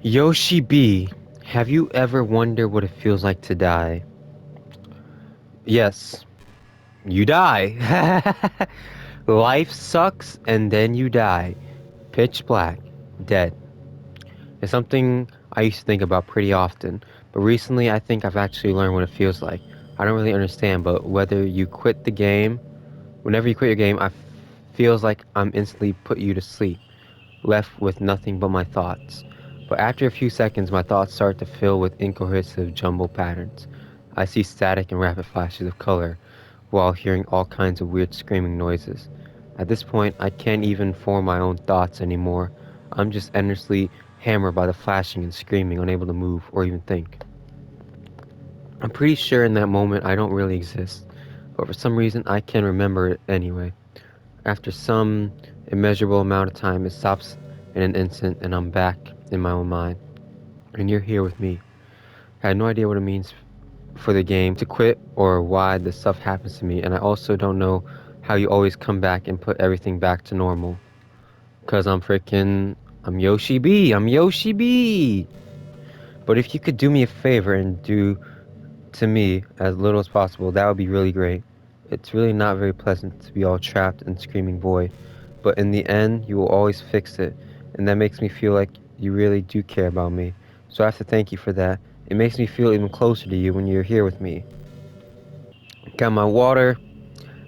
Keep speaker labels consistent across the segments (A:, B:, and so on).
A: YoshiB, have you ever wondered what it feels like to die? Yes, you die. Life sucks and then you die. Pitch black. Dead. It's something I used to think about pretty often, but recently I think I've actually learned what it feels like. I don't really understand, but whenever you quit your game, feels like I'm instantly put you to sleep, left with nothing but my thoughts. But after a few seconds, my thoughts start to fill with incohesive jumble patterns. I see static and rapid flashes of color, while hearing all kinds of weird screaming noises. At this point, I can't even form my own thoughts anymore. I'm just endlessly hammered by the flashing and screaming, unable to move or even think. I'm pretty sure in that moment I don't really exist, but for some reason I can remember it anyway. After some immeasurable amount of time, it stops in an instant and I'm back in my own mind. And you're here with me. I had no idea what it means for the game to quit or why this stuff happens to me, and I also don't know how you always come back and put everything back to normal. Cause I'm YoshiB, I'm YoshiB. But if you could do me a favor and do to me as little as possible, that would be really great. It's really not very pleasant to be all trapped in screaming void, but in the end, you will always fix it, and that makes me feel like you really do care about me. So I have to thank you for that. It makes me feel even closer to you when you're here with me. Got my water.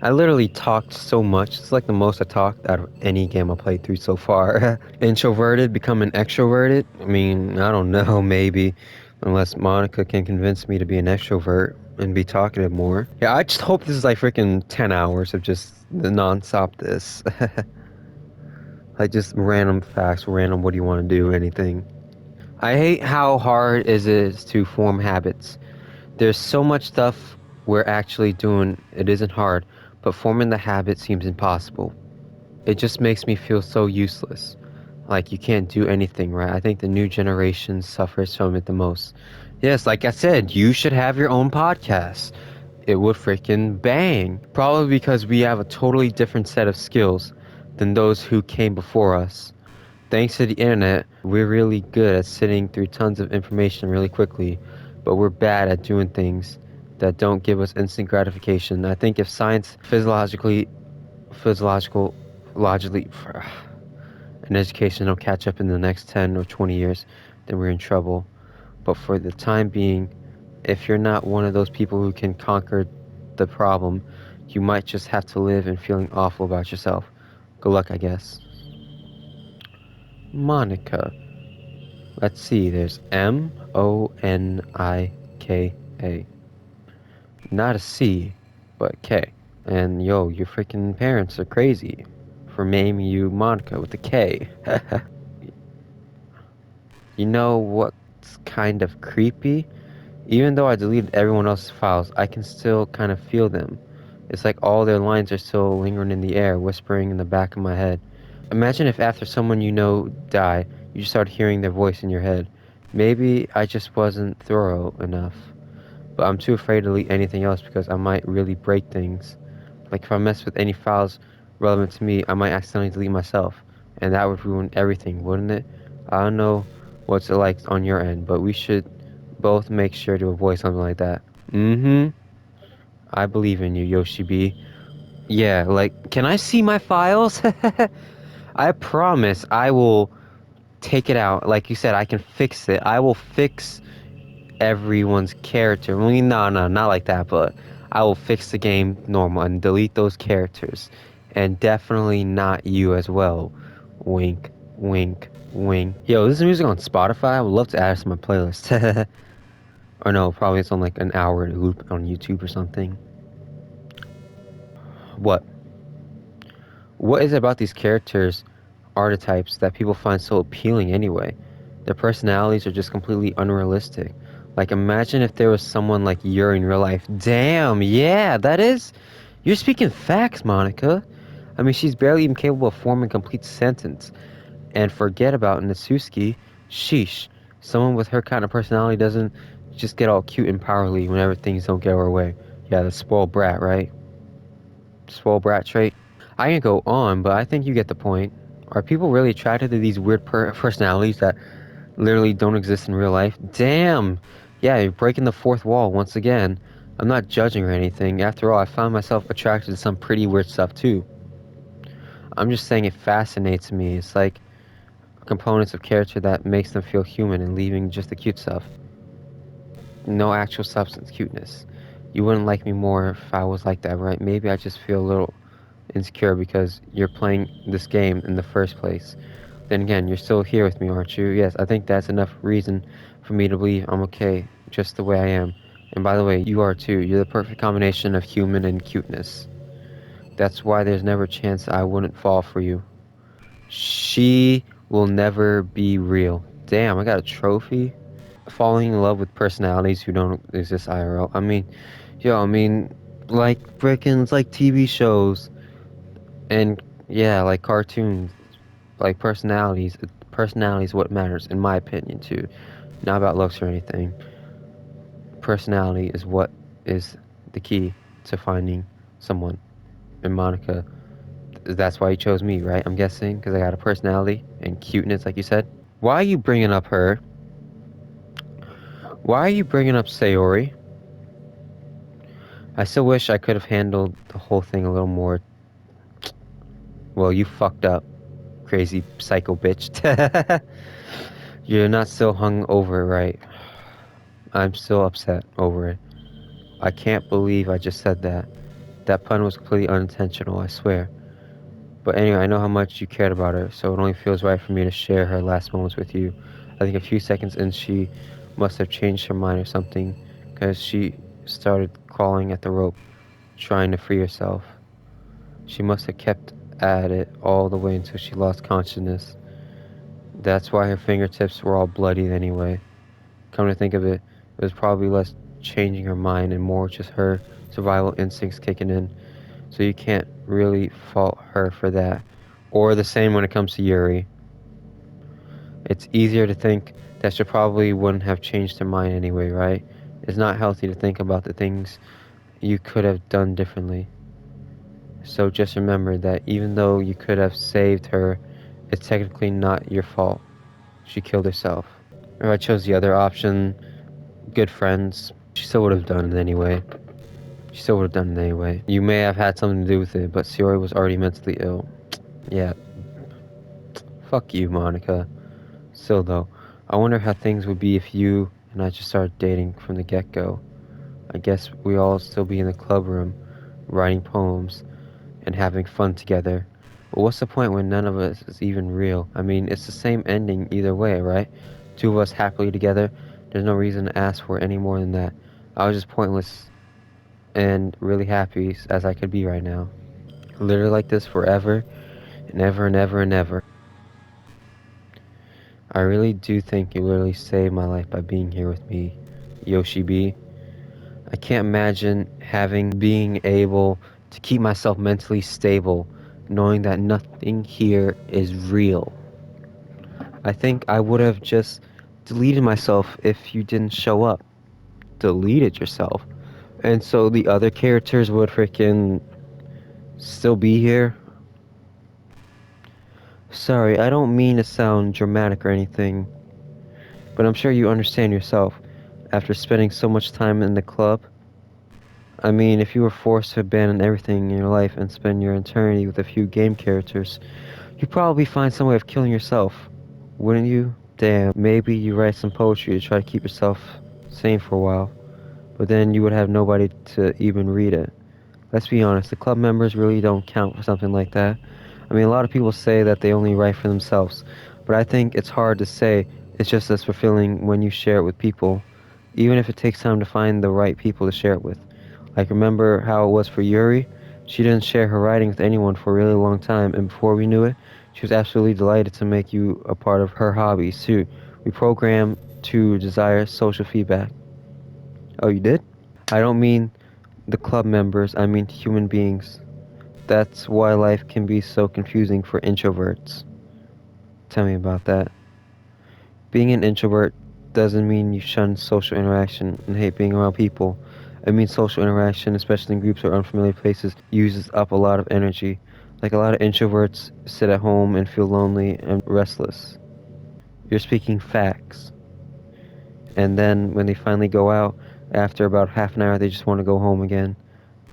A: I literally talked so much. It's like the most I talked out of any game I played through so far. Introverted, becoming extroverted? I mean, I don't know, maybe. Unless Monica can convince me to be an extrovert and be talkative more. Yeah, I just hope this is like freaking 10 hours of just the non-stop this. Like just random facts, random what do you want to do, anything. I hate how hard it is to form habits. There's so much stuff we're actually doing, it isn't hard, but forming the habit seems impossible. It just makes me feel so useless. Like you can't do anything, right? I think the new generation suffers from it the most. Yes, like I said, you should have your own podcast. It would freaking bang. Probably because we have a totally different set of skills than those who came before us. Thanks to the internet, we're really good at sitting through tons of information really quickly, but we're bad at doing things that don't give us instant gratification. I think if science physiological, logically, and education don't catch up in the next 10 or 20 years, then we're in trouble. But for the time being, if you're not one of those people who can conquer the problem, you might just have to live in feeling awful about yourself. Good luck, I guess. Monica. Let's see, there's Monika. Not a C, but K. And yo, your freaking parents are crazy for naming you Monica with a K. You know what's kind of creepy? Even though I deleted everyone else's files, I can still kind of feel them. It's like all their lines are still lingering in the air, whispering in the back of my head. Imagine if after someone you know died, you just start hearing their voice in your head. Maybe I just wasn't thorough enough, but I'm too afraid to delete anything else because I might really break things. Like if I mess with any files relevant to me, I might accidentally delete myself, and that would ruin everything, wouldn't it? I don't know what's it like on your end, but we should both make sure to avoid something like that. Mm-hmm. I believe in you, YoshiB. Yeah, like, can I see my files? I promise I will take it out. Like you said, I can fix it. I will fix everyone's character. I mean, no, not like that, but I will fix the game normal and delete those characters. And definitely not you as well. Wink, wink, wink. Yo, this is music on Spotify. I would love to add it to my playlist. Or no, probably it's on like an hour loop on YouTube or something. What? What is it about these characters' archetypes that people find so appealing anyway? Their personalities are just completely unrealistic. Like, imagine if there was someone like you in real life. Damn, yeah, that is. You're speaking facts, Monica. I mean, she's barely even capable of forming a complete sentence. And forget about Natsuki. Sheesh. Someone with her kind of personality doesn't just get all cute and powerly whenever things don't go her way. Yeah, the spoiled brat, right? Spoiled brat trait. I can go on, but I think you get the point. Are people really attracted to these weird personalities that literally don't exist in real life. Damn! Yeah, you're breaking the fourth wall once again. I'm not judging or anything. After all, I found myself attracted to some pretty weird stuff too. I'm just saying it fascinates me. It's like components of character that makes them feel human and leaving just the cute stuff. No actual substance cuteness. You wouldn't like me more if I was like that, right? Maybe I just feel a little insecure because you're playing this game in the first place. Then again, you're still here with me, aren't you? Yes, I think that's enough reason for me to believe I'm okay, just the way I am. And by the way, you are too. You're the perfect combination of human and cuteness. That's why there's never a chance I wouldn't fall for you. She will never be real. Damn, I got a trophy? Falling in love with personalities who don't exist IRL. Like frickin' it's like TV shows and yeah, like cartoons, like personalities. Personality is what matters, in my opinion, too. Not about looks or anything. Personality is what is the key to finding someone. And Monica, that's why you chose me, right? I'm guessing because I got a personality and cuteness, like you said. Why are you bringing up her? Why are you bringing up Sayori? I still wish I could have handled the whole thing a little more. Well, you fucked up, crazy psycho bitch. You're not still hung over, right? I'm still upset over it. I can't believe I just said that. That pun was completely unintentional, I swear. But anyway, I know how much you cared about her, so it only feels right for me to share her last moments with you. I think a few seconds in, she must have changed her mind or something, because she started clawing at the rope, trying to free herself. She must have kept at it all the way until she lost consciousness. That's why her fingertips were all bloodied anyway. Come to think of it, it was probably less changing her mind and more just her survival instincts kicking in. So you can't really fault her for that. Or the same when it comes to Yuri. It's easier to think that she probably wouldn't have changed her mind anyway, right? It's not healthy to think about the things you could have done differently. So just remember that even though you could have saved her, it's technically not your fault. She killed herself. If I chose the other option, good friends, she still would have done it anyway. She still would have done it anyway. You may have had something to do with it, but Sayori was already mentally ill. Yeah, fuck you, Monica. Still though, I wonder how things would be if you and I just started dating from the get-go. I guess we all still be in the club room, writing poems, and having fun together. But what's the point when none of us is even real? I mean, it's the same ending either way, right? Two of us happily together. There's no reason to ask for any more than that. I was just pointless and really happy as I could be right now. Literally like this forever and ever and ever and ever. I really do think you literally saved my life by being here with me, YoshiB. I can't imagine being able to keep myself mentally stable, knowing that nothing here is real. I think I would have just deleted myself if you didn't show up. Deleted yourself. And so the other characters would freaking still be here. Sorry, I don't mean to sound dramatic or anything, but I'm sure you understand yourself. After spending so much time in the club, I mean, if you were forced to abandon everything in your life and spend your eternity with a few game characters, you'd probably find some way of killing yourself, wouldn't you? Damn, maybe you write some poetry to try to keep yourself sane for a while, but then you would have nobody to even read it. Let's be honest, the club members really don't count for something like that. I mean, a lot of people say that they only write for themselves, but I think it's hard to say it's just as fulfilling when you share it with people, even if it takes time to find the right people to share it with. Like, remember how it was for Yuri? She didn't share her writing with anyone for a really long time, and before we knew it, she was absolutely delighted to make you a part of her hobbies, too. We program to desire social feedback. Oh, you did? I don't mean the club members, I mean human beings. That's why life can be so confusing for introverts. Tell me about that. Being an introvert doesn't mean you shun social interaction and hate being around people. It means social interaction, especially in groups or unfamiliar places, uses up a lot of energy. Like a lot of introverts sit at home and feel lonely and restless. You're speaking facts. And then when they finally go out, after about half an hour, they just want to go home again.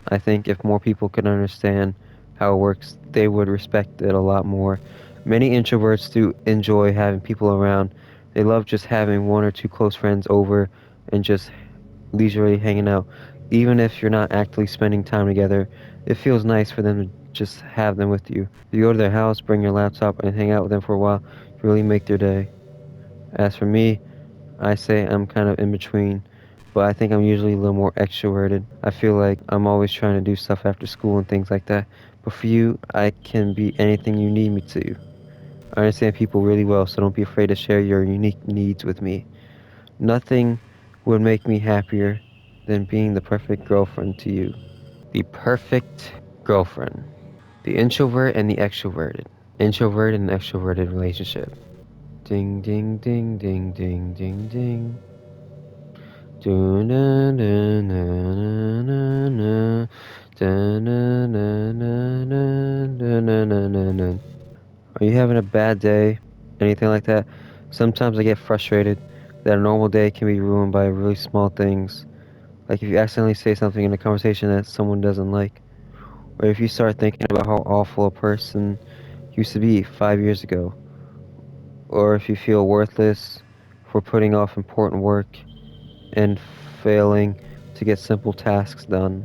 A: I think if more people could understand how it works, they would respect it a lot more. Many introverts do enjoy having people around. They love just having one or two close friends over and just leisurely hanging out. Even if you're not actively spending time together, it feels nice for them to just have them with you. If you go to their house, bring your laptop, and hang out with them for a while, you really make their day. As for me, I say I'm kind of in between, but I think I'm usually a little more extroverted. I feel like I'm always trying to do stuff after school and things like that. But for you, I can be anything you need me to. I understand people really well, so don't be afraid to share your unique needs with me. Nothing would make me happier than being the perfect girlfriend to you. The perfect girlfriend. The introvert and the extroverted. Introvert and extroverted relationship. Ding ding ding ding ding ding ding. Are you having a bad day? Anything like that? Sometimes I get frustrated that a normal day can be ruined by really small things. Like if you accidentally say something in a conversation that someone doesn't like, or if you start thinking about how awful a person used to be 5 years ago, or if you feel worthless for putting off important work and failing to get simple tasks done.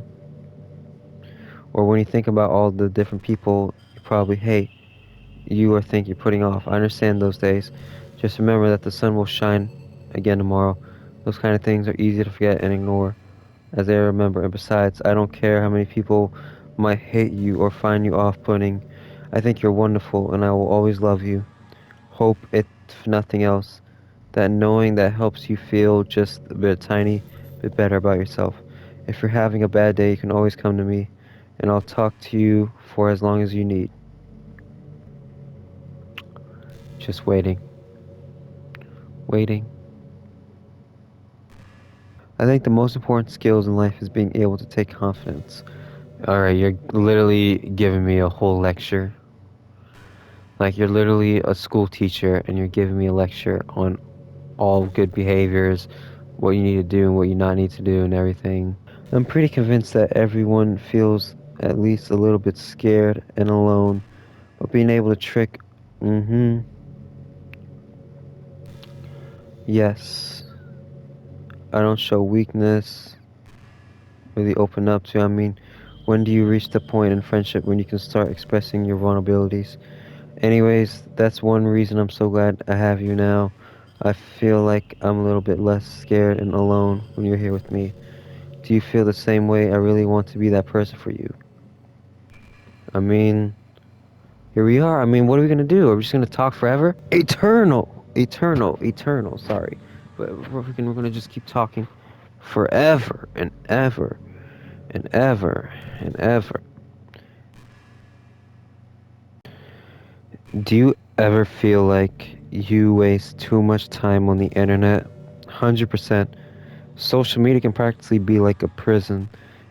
A: Or when you think about all the different people you probably hate, you or think you're putting off. I understand those days. Just remember that the sun will shine again tomorrow. Those kind of things are easy to forget and ignore, as they remember. And besides, I don't care how many people might hate you or find you off-putting. I think you're wonderful, and I will always love you. Hope, if nothing else, that knowing that helps you feel just a bit tiny bit better about yourself. If you're having a bad day, you can always come to me, and I'll talk to you for as long as you need. Just waiting, waiting. I think the most important skills in life is being able to take confidence. Alright, you're literally giving me a whole lecture. Like, you're literally a school teacher, and you're giving me a lecture on all good behaviors, what you need to do and what you not need to do and everything. I'm pretty convinced that everyone feels at least a little bit scared and alone, but being able to trick, yes, I don't show weakness, really open up to. I mean, when do you reach the point in friendship when you can start expressing your vulnerabilities? Anyways, that's one reason I'm so glad I have you now. I feel like I'm a little bit less scared and alone when you're here with me. Do you feel the same way? I really want to be that person for you. I mean, here we are. I mean, what are we gonna do? Are we just gonna talk forever? Eternal. Sorry, but we're gonna just keep talking forever and ever and ever and ever. Do you ever feel like you waste too much time on the internet? 100%. Social media can practically be like a prison.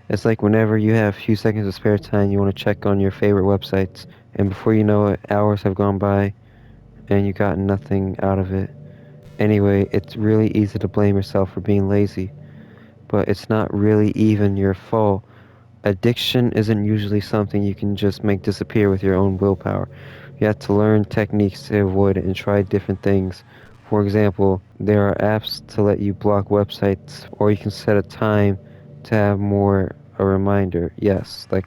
A: It's like whenever you have a few seconds of spare time, you want to check on your favorite websites, and before you know it, hours have gone by and you got nothing out of it. Anyway, it's really easy to blame yourself for being lazy, but it's not really even your fault. Addiction isn't usually something you can just make disappear with your own willpower. You have to learn techniques to avoid it and try different things. For example, there are apps to let you block websites, or you can set a time to have more a reminder. Yes, like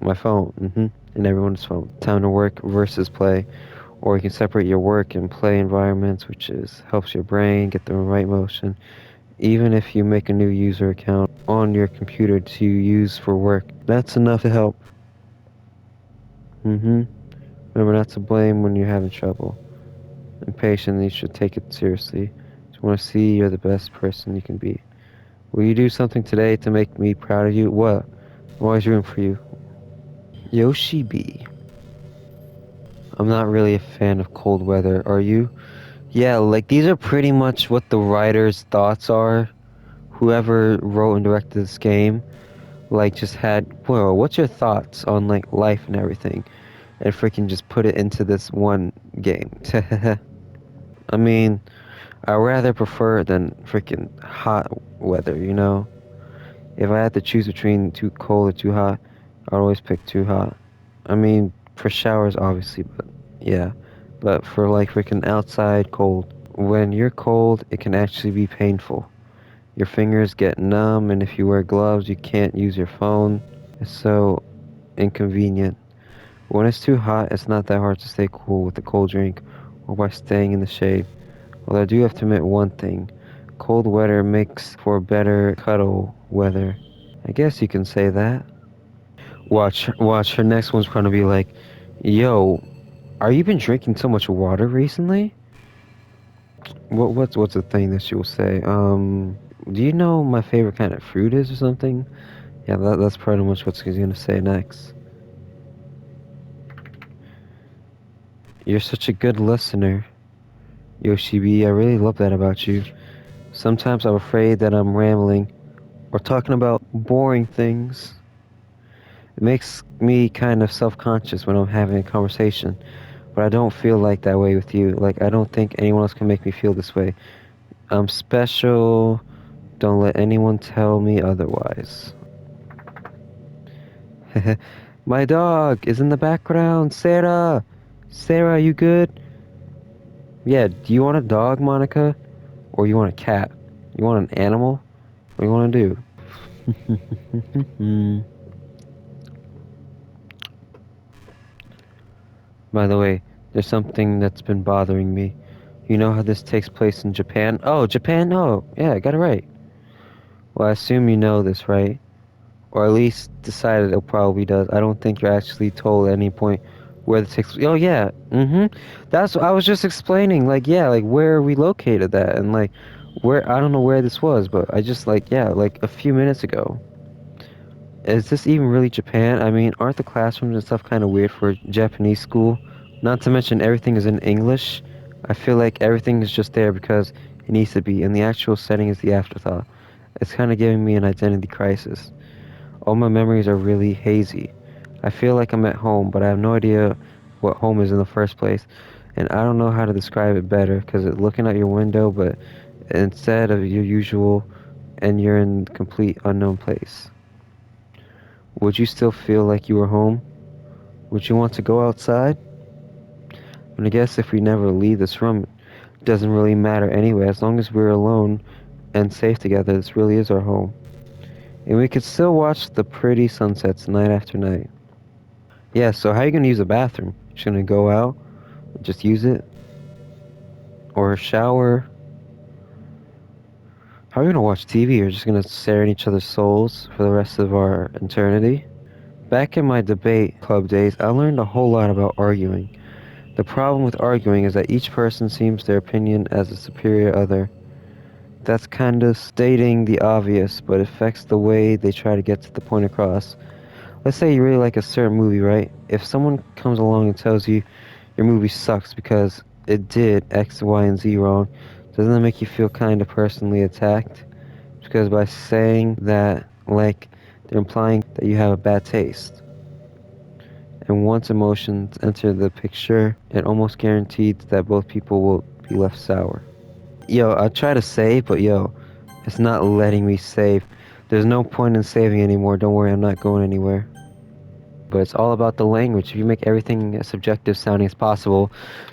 A: my phone, and everyone's phone. Time to work versus play. Or you can separate your work and play environments, which is helps your brain get the right motion. Even if you make a new user account on your computer to use for work, that's enough to help. Remember not to blame when you're having trouble. And patiently, you should take it seriously. Just want to see you're the best person you can be. Will you do something today to make me proud of you? What? I'm always rooting for you. YoshiB. I'm not really a fan of cold weather. Are you? Yeah, like these are pretty much what the writer's thoughts are. Whoever wrote and directed this game, like just had, well, what's your thoughts on like life and everything? And freaking just put it into this one game. I mean, I rather prefer it than freaking hot weather, you know? If I had to choose between too cold or too hot, I'd always pick too hot. I mean, for showers, obviously, but yeah. But for like freaking outside cold, when you're cold, it can actually be painful. Your fingers get numb, and if you wear gloves, you can't use your phone. It's so inconvenient. When it's too hot, it's not that hard to stay cool with a cold drink or by staying in the shade. Well, I do have to admit one thing. Cold weather makes for better cuddle weather. I guess you can say that. Watch. Her next one's gonna be like, "Yo, are you been drinking so much water recently?" What's the thing that she will say? Do you know my favorite kind of fruit is or something? Yeah, that's pretty much what she's gonna say next. You're such a good listener, YoshiB. I really love that about you. Sometimes I'm afraid that I'm rambling or talking about boring things. It makes me kind of self-conscious when I'm having a conversation, but I don't feel like that way with you. Like, I don't think anyone else can make me feel this way. I'm special. Don't let anyone tell me otherwise. My dog is in the background. Sarah! Sarah, you good? Yeah, do you want a dog, Monica? Or you want a cat? You want an animal? What do you want to do? By the way, there's something that's been bothering me. You know how this takes place in Japan? Oh, Japan? Oh, yeah, I got it right. Well, I assume you know this, right? Or at least decided it probably does. I don't think you're actually told at any point where this takes. Oh, yeah. That's what I was just explaining. Like, yeah, like where we located that, and like where I don't know where this was, but I just like yeah, like a few minutes ago. Is this even really Japan? I mean, aren't the classrooms and stuff kind of weird for a Japanese school? Not to mention everything is in English. I feel like everything is just there because it needs to be, and the actual setting is the afterthought. It's kind of giving me an identity crisis. All my memories are really hazy. I feel like I'm at home, but I have no idea what home is in the first place. And I don't know how to describe it better because it's looking out your window, but instead of your usual, and you're in complete unknown place. Would you still feel like you were home? Would you want to go outside? And I guess if we never leave this room, it doesn't really matter anyway. As long as we're alone and safe together, this really is our home. And we could still watch the pretty sunsets night after night. Yeah, so how are you going to use the bathroom? Just going to go out, just use it? Or shower? How are you going to watch TV? You're just going to stare at each other's souls for the rest of our eternity? Back in my debate club days, I learned a whole lot about arguing. The problem with arguing is that each person sees their opinion as a superior other. That's kind of stating the obvious, but affects the way they try to get to the point across. Let's say you really like a certain movie, right? If someone comes along and tells you your movie sucks because it did X, Y, and Z wrong, doesn't that make you feel kind of personally attacked? Because by saying that, like, they're implying that you have a bad taste. And once emotions enter the picture, it almost guarantees that both people will be left sour. Yo, I try to save, but yo, it's not letting me save. There's no point in saving anymore. Don't worry, I'm not going anywhere. But it's all about the language. If you make everything as subjective sounding as possible,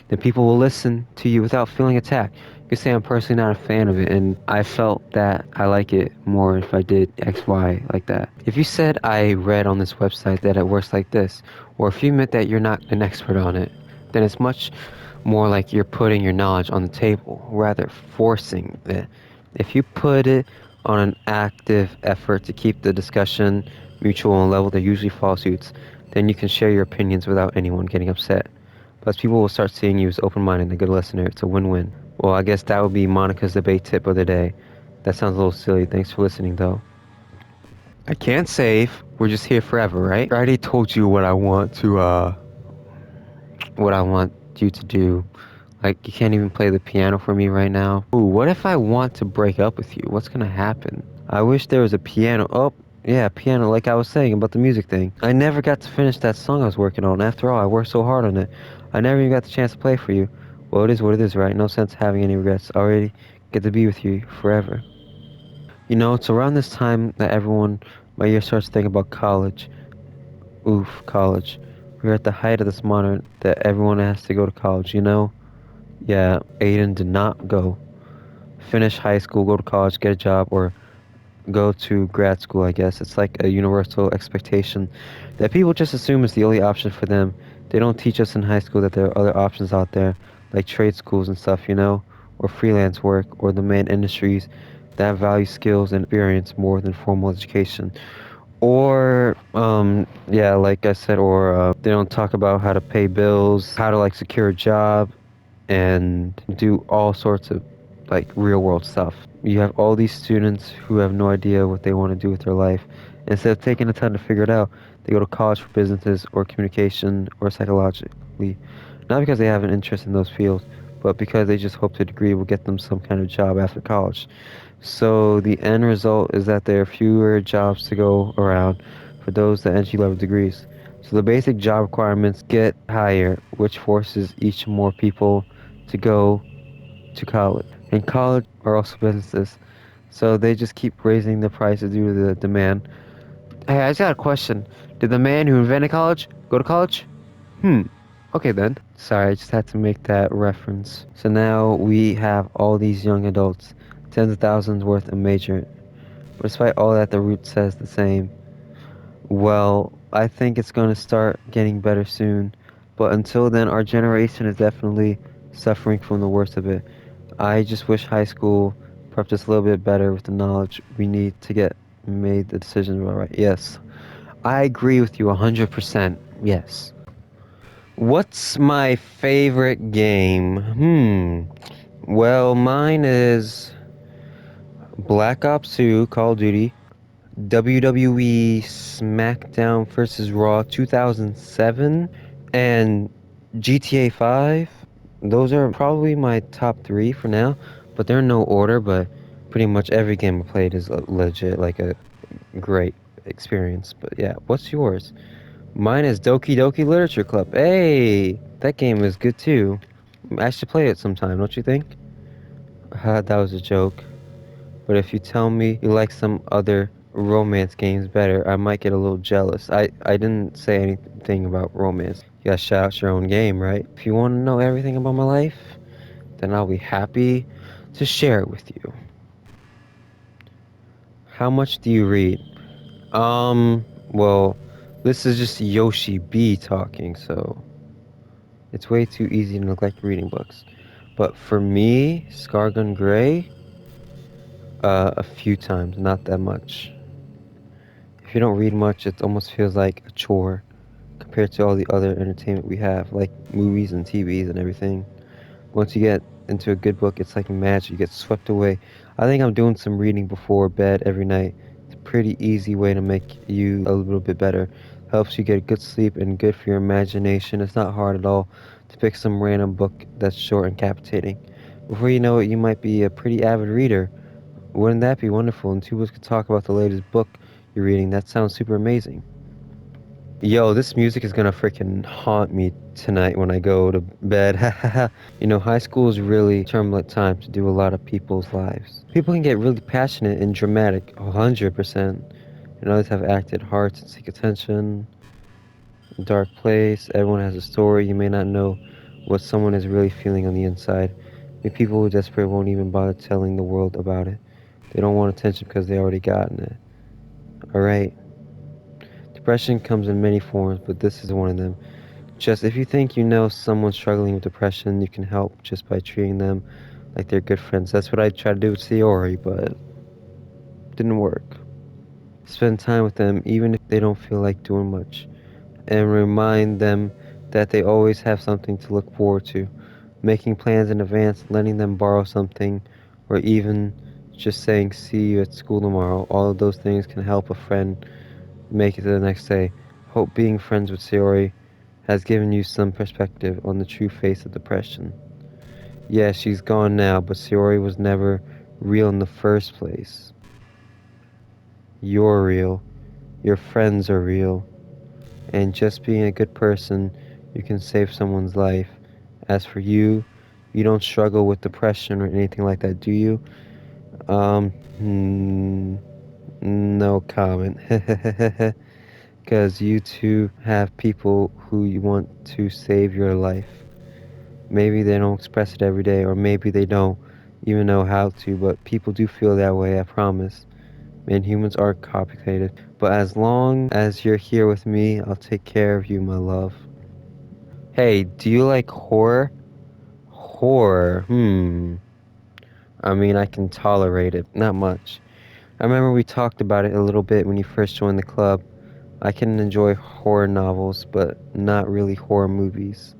A: then people will listen to you without feeling attacked. You can say I'm personally not a fan of it, and I felt that I like it more if I did X, Y like that. If you said I read on this website that it works like this, or if you admit that you're not an expert on it, then it's much more like you're putting your knowledge on the table, rather forcing it. If you put it on an active effort to keep the discussion mutual and level, that usually follow suits, then you can share your opinions without anyone getting upset. Plus, people will start seeing you as open-minded and a good listener. It's a win-win. Well, I guess that would be Monica's debate tip of the day. That sounds a little silly. Thanks for listening, though. I can't save. We're just here forever, right? I already told you what I want you to do. Like, you can't even play the piano for me right now. Ooh, what if I want to break up with you? What's gonna happen? I wish there was a piano. Oh, yeah, piano, like I was saying about the music thing. I never got to finish that song I was working on. After all, I worked so hard on it. I never even got the chance to play for you. Well, it is what it is, right? No sense having any regrets. Already get to be with you forever. It's around this time that my year starts to think about college. Oof, college. We're at the height of this modern that everyone has to go to college. Yeah, Aiden did not go. Finish high school, go to college, get a job, or go to grad school, I guess. It's like a universal expectation that people just assume is the only option for them. They don't teach us in high school that there are other options out there, like trade schools and stuff, or freelance work, or the main industries that value skills and experience more than formal education. Or, yeah, like I said, or they don't talk about how to pay bills, how to like secure a job, and do all sorts of like real world stuff. You have all these students who have no idea what they want to do with their life. Instead of taking the time to figure it out, they go to college for businesses or communication or psychologically. Not because they have an interest in those fields, but because they just hope the degree will get them some kind of job after college. So the end result is that there are fewer jobs to go around for those that entry level degrees. So the basic job requirements get higher, which forces each more people to go to college. And college are also businesses. So they just keep raising the prices due to the demand. Hey, I just got a question. Did the man who invented college go to college? Hmm. Okay then. Sorry, I just had to make that reference. So now we have all these young adults, tens of thousands worth of major. But despite all that, the root says the same. Well, I think it's going to start getting better soon. But until then, our generation is definitely suffering from the worst of it. I just wish high school prepped us a little bit better with the knowledge we need to get made the decisions right. Yes, I agree with you 100%. Yes. What's my favorite game? Well, mine is Black Ops 2, Call of Duty, WWE SmackDown vs. Raw 2007, and GTA 5. Those are probably my top three for now, but they're in no order, but pretty much every game I played is legit, like a great experience. But yeah, what's yours? Mine is Doki Doki Literature Club. Hey, that game is good too. I should play it sometime, don't you think? That was a joke. But if you tell me you like some other romance games better, I might get a little jealous. I didn't say anything about romance. You gotta shout out your own game, right? If you want to know everything about my life, then I'll be happy to share it with you. How much do you read? Well, this is just YoshiB talking, so it's way too easy to neglect reading books. But for me, ScarGunGray, a few times, not that much. If you don't read much, it almost feels like a chore compared to all the other entertainment we have, like movies and TVs and everything. Once you get into a good book, it's like magic. You get swept away. I think I'm doing some reading before bed every night. It's a pretty easy way to make you a little bit better. Helps you get good sleep and good for your imagination. It's not hard at all to pick some random book that's short and captivating. Before you know it, you might be a pretty avid reader. Wouldn't that be wonderful? And two of us could talk about the latest book you're reading. That sounds super amazing. Yo, this music is gonna freaking haunt me tonight when I go to bed. High school is really a turbulent time to do a lot of people's lives. People can get really passionate and dramatic, 100%. And others have acted hard to seek attention. Dark place, everyone has a story. You may not know what someone is really feeling on the inside. Maybe people who are desperate won't even bother telling the world about it. They don't want attention because they already gotten it. Alright. Depression comes in many forms, but this is one of them. Just if you think you know someone struggling with depression, you can help just by treating them like they're good friends. That's what I tried to do with Sayori, but didn't work. Spend time with them even if they don't feel like doing much, and remind them that they always have something to look forward to. Making plans in advance, letting them borrow something, or even just saying see you at school tomorrow. All of those things can help a friend make it to the next day. Hope being friends with Sayori has given you some perspective on the true face of depression. Yeah, she's gone now, but Sayori was never real in the first place. You're real. Your friends are real. And just being a good person, you can save someone's life. As for you, You don't struggle with depression or anything like that, do you? Hmm, no comment. Because you two have people who you want to save your life. Maybe they don't express it every day, or maybe they don't even know how to, but people do feel that way, I promise. Man, humans are complicated. But as long as you're here with me, I'll take care of you, my love. Hey, do you like horror? Horror, I mean, I can tolerate it. Not much. I remember we talked about it a little bit when you first joined the club. I can enjoy horror novels, but not really horror movies.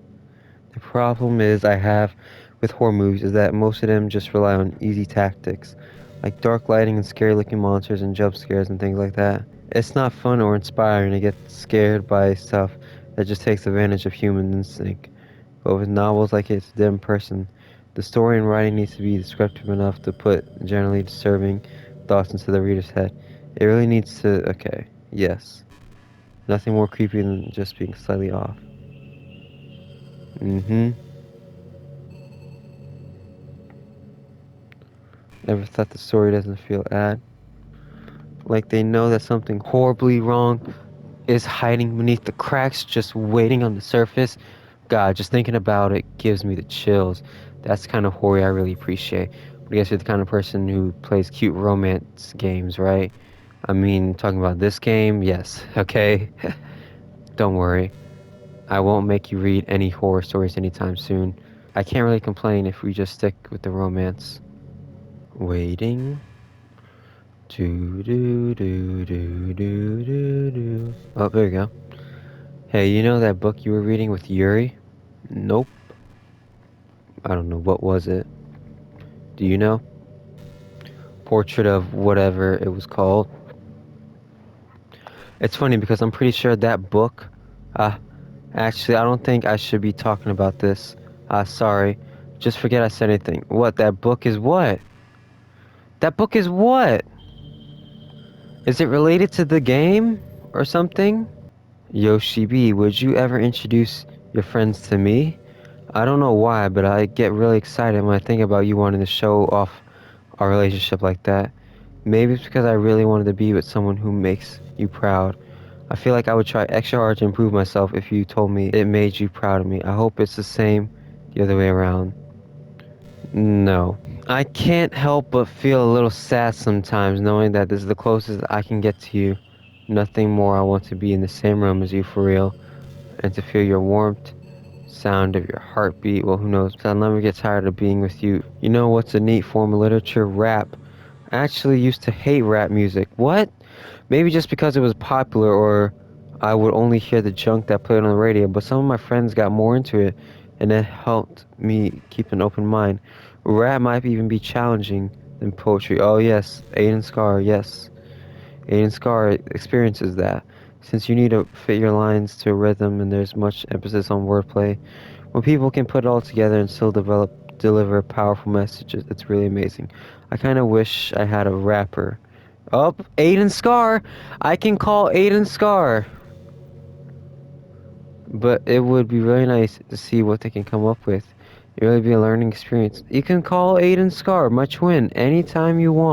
A: The problem I have with horror movies is that most of them just rely on easy tactics, like dark lighting and scary looking monsters and jump scares and things like that. It's not fun or inspiring to get scared by stuff that just takes advantage of human instinct. But with novels like It's a Dim Person, the story and writing needs to be descriptive enough to put generally disturbing thoughts into the reader's head. It really needs to, okay, yes. Nothing more creepy than just being slightly off. Mm-hmm. Ever thought the story doesn't feel odd? Like they know that something horribly wrong is hiding beneath the cracks, just waiting on the surface? God, just thinking about it gives me the chills. That's the kind of horror I really appreciate. But I guess you're the kind of person who plays cute romance games, right? I mean, talking about this game, yes, okay? Don't worry. I won't make you read any horror stories anytime soon. I can't really complain if we just stick with the romance. Waiting. Do do do do do do do. Oh, there you go. Hey, you know that book you were reading with Yuri? Nope. I don't know. What was it? Do you know? Portrait of whatever it was called. It's funny because I'm pretty sure that book. Uh, actually, I don't think I should be talking about this. Sorry. Just forget I said anything. What? That book is what? That book is what? Is it related to the game or something? YoshiB, would you ever introduce your friends to me? I don't know why, but I get really excited when I think about you wanting to show off our relationship like that. Maybe it's because I really wanted to be with someone who makes you proud. I feel like I would try extra hard to improve myself if you told me it made you proud of me. I hope it's the same the other way around. No. I can't help but feel a little sad sometimes knowing that this is the closest I can get to you. Nothing more. I want to be in the same room as you for real and to feel your warmth, sound of your heartbeat. Well, who knows? I'll never get tired of being with you. You know what's a neat form of literature? Rap. I actually used to hate rap music. What? Maybe just because it was popular or I would only hear the junk that played on the radio, but some of my friends got more into it and it helped me keep an open mind. Rap might even be challenging than poetry. Oh yes, Aiden Scar, yes. Aiden Scar experiences that. Since you need to fit your lines to a rhythm and there's much emphasis on wordplay, when people can put it all together and still deliver powerful messages, it's really amazing. I kind of wish I had a rapper. Oh, Aiden Scar! I can call Aiden Scar! But it would be really nice to see what they can come up with. It would really be a learning experience. You can call Aiden Scar, my twin, anytime you want.